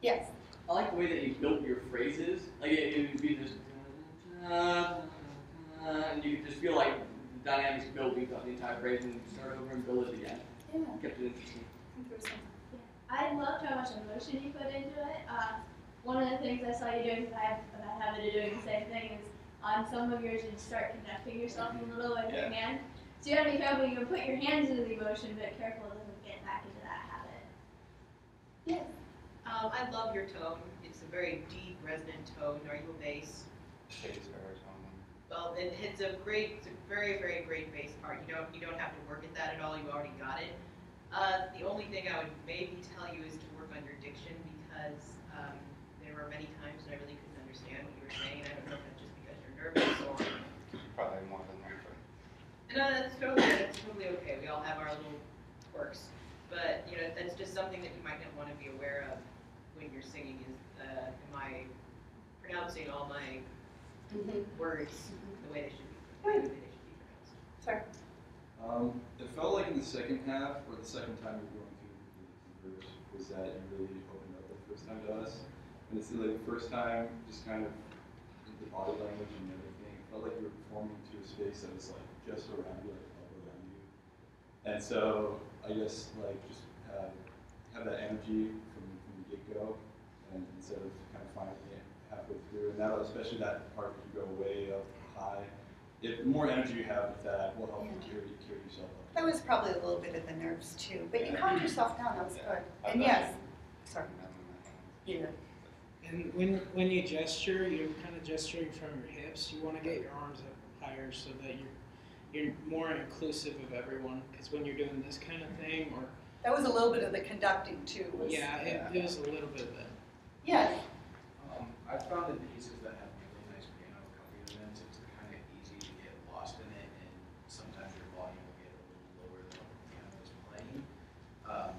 Yes. I like the way that you built your phrases. Like it would be just, and you could just feel like the dynamics building throughout the entire phrase and start over and build it again. Yeah. Kept it interesting. I loved how much emotion you put into it. One of the things I saw you doing, because I have a habit of doing the same thing, is on some of yours you start connecting yourself a little with your hand. So you have to be careful. You can put your hands into the emotion, but careful it doesn't get back into that habit. Yes. I love your tone. It's a very deep, resonant tone. Are you a bass? Bass baritone. Well, it's a very, very great bass part. You don't have to work at that at all. You already got it. The only thing I would maybe tell you is to work on your diction, because there were many times when I really couldn't understand what you were saying. I don't know if that's just because you're nervous or. Probably more than one thing. No, that's totally okay. We all have our little quirks, but that's just something that you might not want to be aware of when you're singing. Is am I pronouncing all my words the way they should be? Pronounced? Sorry. It felt like in the second half, or the second time we were going through the verse, was that you really opened up the first time to us. And it's like the first time, just kind of the body language and everything, it felt like you were performing to a space that was like just around you, like a bubble around you. And so I guess like just have that energy from the get-go, and instead of kind of finding it halfway through. And that, especially that part where you go way up high. The more energy you have with that will help you carry yourself up. That was probably a little bit of the nerves too, but you calmed yourself down. That was good. And yes, sorry. Yeah. And when you gesture, you're kind of gesturing from your hips. You want to get your arms up higher so that you're more inclusive of everyone. Because when you're doing this kind of thing, or that was a little bit of the conducting too. Yeah, it was a little bit of that. Yes. I found the pieces that have really nice piano accompaniments, it's kind of easy to get lost in it, and sometimes your volume will get a little lower than what the piano is playing.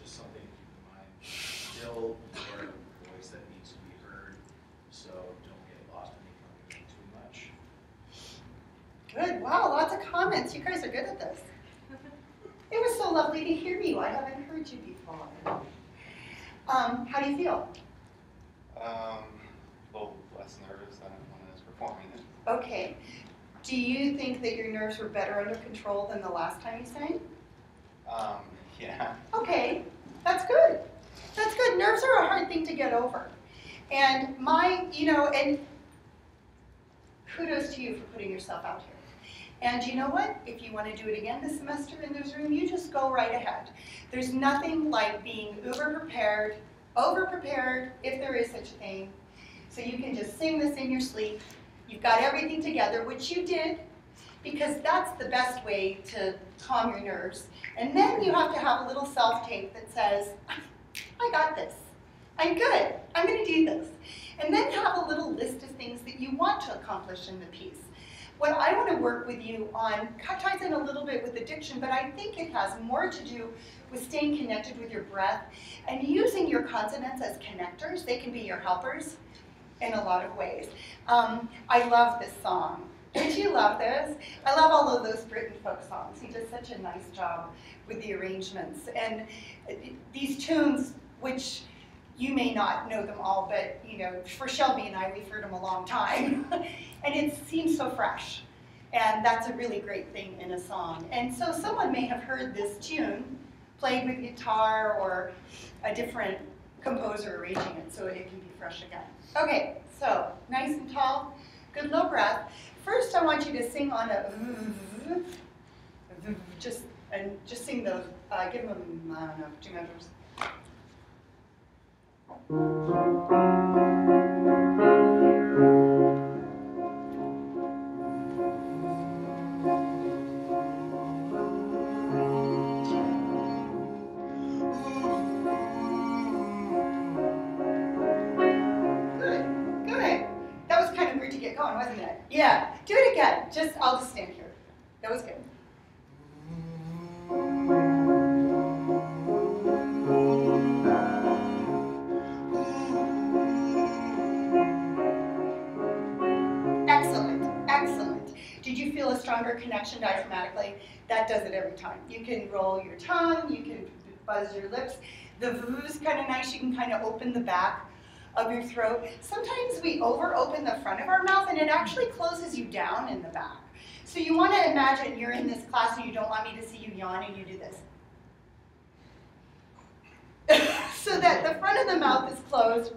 Just something to keep in mind. Still, your voice that needs to be heard, so don't get lost in the accompaniment too much. Good. Wow, lots of comments. You guys are good at this. It was so lovely to hear you. I haven't heard you before. How do you feel? A little less nervous than when I was performing it. Okay. Do you think that your nerves were better under control than the last time you sang? Yeah. Okay, that's good. That's good. Nerves are a hard thing to get over. And and kudos to you for putting yourself out here. And you know what? If you want to do it again this semester in this room, you just go right ahead. There's nothing like being over-prepared, if there is such a thing. So you can just sing this in your sleep. You've got everything together, which you did, because that's the best way to calm your nerves. And then you have to have a little self-tape that says, I got this. I'm good. I'm going to do this. And then have a little list of things that you want to accomplish in the piece. What I want to work with you on ties in a little bit with addiction, but I think it has more to do with staying connected with your breath and using your consonants as connectors. They can be your helpers in a lot of ways. I love this song. Don't you love this? I love all of those Britten folk songs. He does such a nice job with the arrangements. And these tunes, which you may not know them all, but for Shelby and I, we've heard them a long time. And it seems so fresh. And that's a really great thing in a song. And so someone may have heard this tune played with guitar or a different composer arranging it so it can be fresh again. Okay, so nice and tall, good low breath. First I want you to sing on a just sing those, give them, I don't know, 2 measures. Wasn't it? Yeah. Do it again. I'll just stand here. That was good. Excellent. Excellent. Did you feel a stronger connection diaphragmatically? That does it every time. You can roll your tongue. You can buzz your lips. The V is kind of nice. You can kind of open the back of your throat. Sometimes we over-open the front of our mouth and it actually closes you down in the back. So you want to imagine you're in this class and you don't want me to see you yawn and you do this. So that the front of the mouth is closed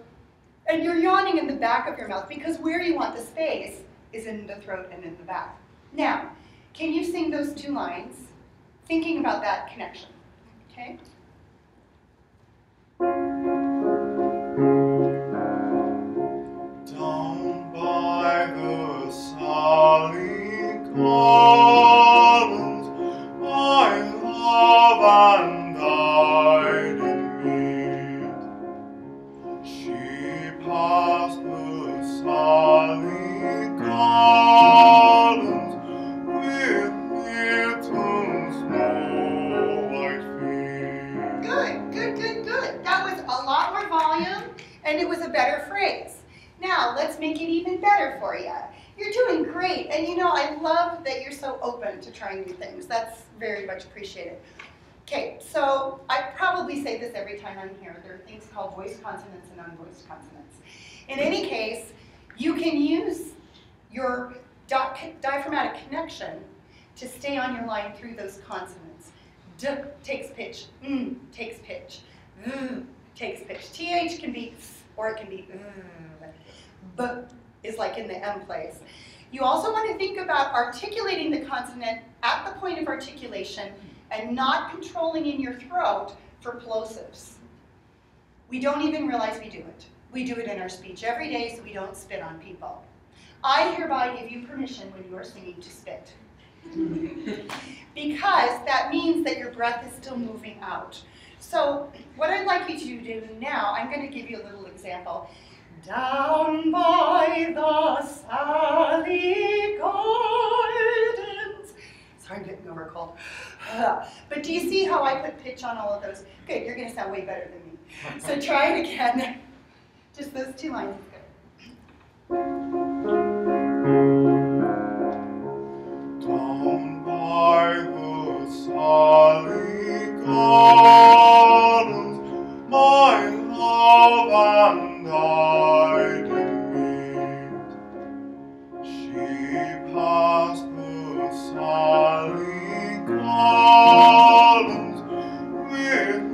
and you're yawning in the back of your mouth because where you want the space is in the throat and in the back. Now, can you sing those 2 lines thinking about that connection? Okay? Down by the Salley Gardens, my love and I did meet. She passed the Salley Gardens with little snow white feet. Good, good, good, good. That was a lot more volume and it was a better phrase. Now, let's make it even better for you. You're doing great. And you know, I love that you're so open to trying new things. That's very much appreciated. Okay, so I probably say this every time I'm here. There are things called voiced consonants and unvoiced consonants. In any case, you can use your diaphragmatic connection to stay on your line through those consonants. D takes pitch, takes pitch, takes pitch. TH can be or it can be B is like in the M place. You also want to think about articulating the consonant at the point of articulation and not controlling in your throat for plosives. We don't even realize we do it. We do it in our speech every day so we don't spit on people. I hereby give you permission when you are singing to spit. Because that means that your breath is still moving out. So what I'd like you to do now, I'm going to give you a little example. Down by the Salley Gardens. Sorry, I'm getting over cold. But do you see how I put pitch on all of those? Good, you're going to sound way better than me. So try it again. Just those 2 lines is good. Down by the Salley Gardens, my love and I did meet. She passed the Salley Gardens with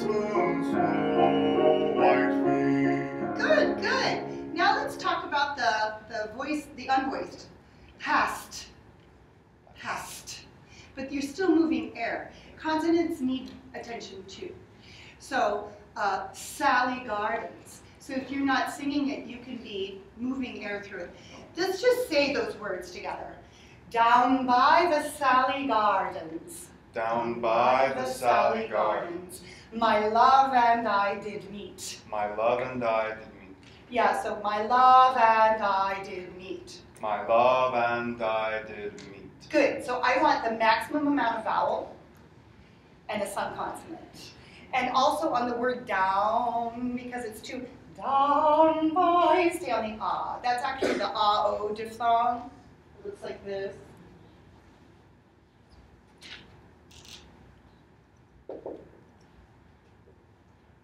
little snow white feet. Good, good. Now let's talk about the unvoiced. Past. Past. But you're still moving air. Consonants need attention too. So, Salley Gardens. So if you're not singing it, you can be moving air through it. Let's just say those words together. Down by the Salley Gardens. Down by the Salley Gardens, my love and I did meet. my love and I did meet. Yeah, so my love and I did meet. My love and I did meet. Good, so I want the maximum amount of vowel and a subconsonant. And also on the word down, because it's too down by, stay on the ah. That's actually the ah-o diphthong. It looks like this.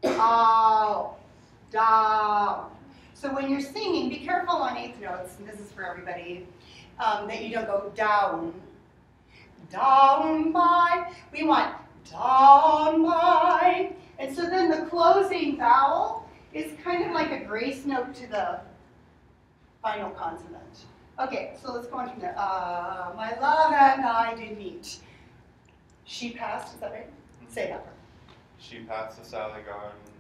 Ow, down. So when you're singing, be careful on 8th notes, and this is for everybody, that you don't go down. Down by. We want down by. And so then the closing vowel is kind of like a grace note to the final consonant. Okay, so let's go on from there. My love and I did meet. She passed, is that right? Say that part. She passed the Salley Gardens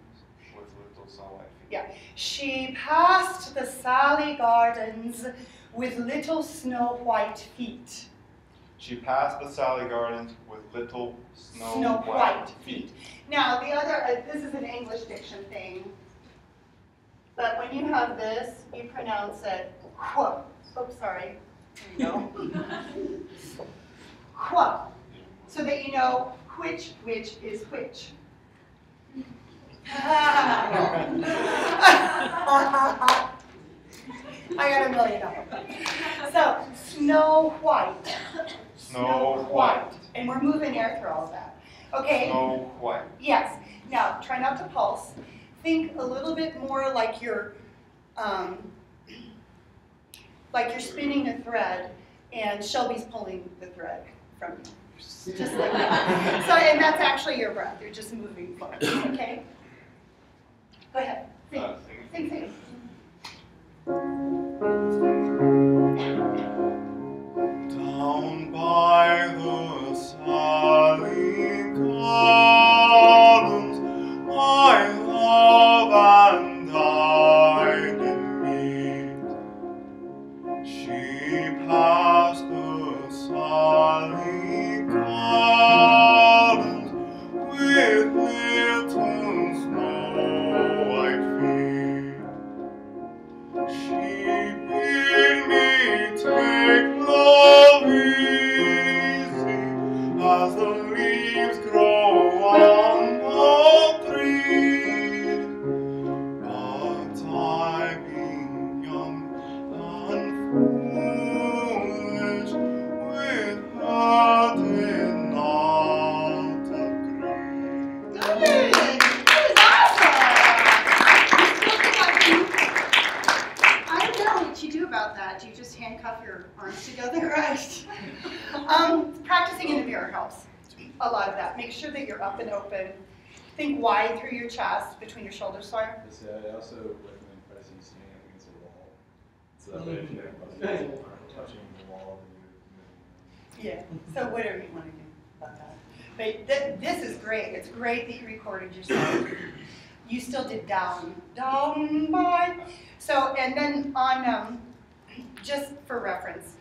with little snow white feet. Yeah. She passed the Salley Gardens with little snow white feet. She passed the Salley Gardens with little snow white feet. Now, the other, this is an English diction thing, but when you have this, you pronounce it wh. Oops, sorry. There you go. Wh. So that you know which is which. I got $1 million. So, snow white. Snow white. And we're moving air through all of that. Okay? Snow white. Yes. Now, try not to pulse. think a little bit more like you're spinning a thread, and Shelby's pulling the thread from you. Just like that. So, and that's actually your breath. You're just moving forward. Okay? Go ahead. Sing. Sing. Down by the Salley Gardens, my love and I did meet. She passed the Salley Gardens with little snow-white feet. She bid me take love easy as the leaves grow on the trees. But I, being young and foolish, with her did not agree. Good. That was awesome. I don't know what you do about that. Do you just handcuff your arms together? Right. Practicing in the mirror helps. A lot of that. Make sure that you're up and open. Think wide through your chest, between your shoulders, sorry. I also recommend pressing standing up against a wall. So that way if you're touching the wall, then you're Yeah. So whatever you want to do about that. But this is great. It's great that you recorded yourself. You still did down by. So, and then on, just for reference,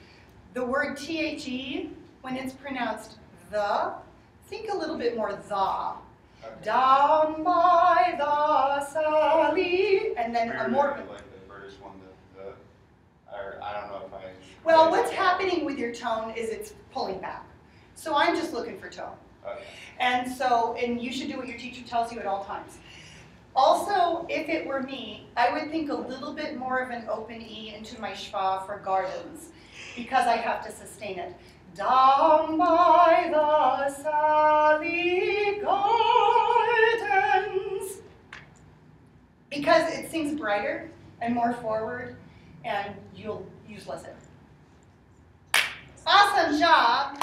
the word THE, when it's pronounced the, think a little bit more the. Okay. Down by the Salley, and then a more. Like the British one, the or I don't know if I. Well, what's happening with your tone is it's pulling back. So I'm just looking for tone. Okay. And so, and you should do what your teacher tells you at all times. Also, if it were me, I would think a little bit more of an open E into my schwa for gardens, because I have to sustain it. Down by the Salley Gardens. Because it sings brighter and more forward, and you'll use less air. Awesome job.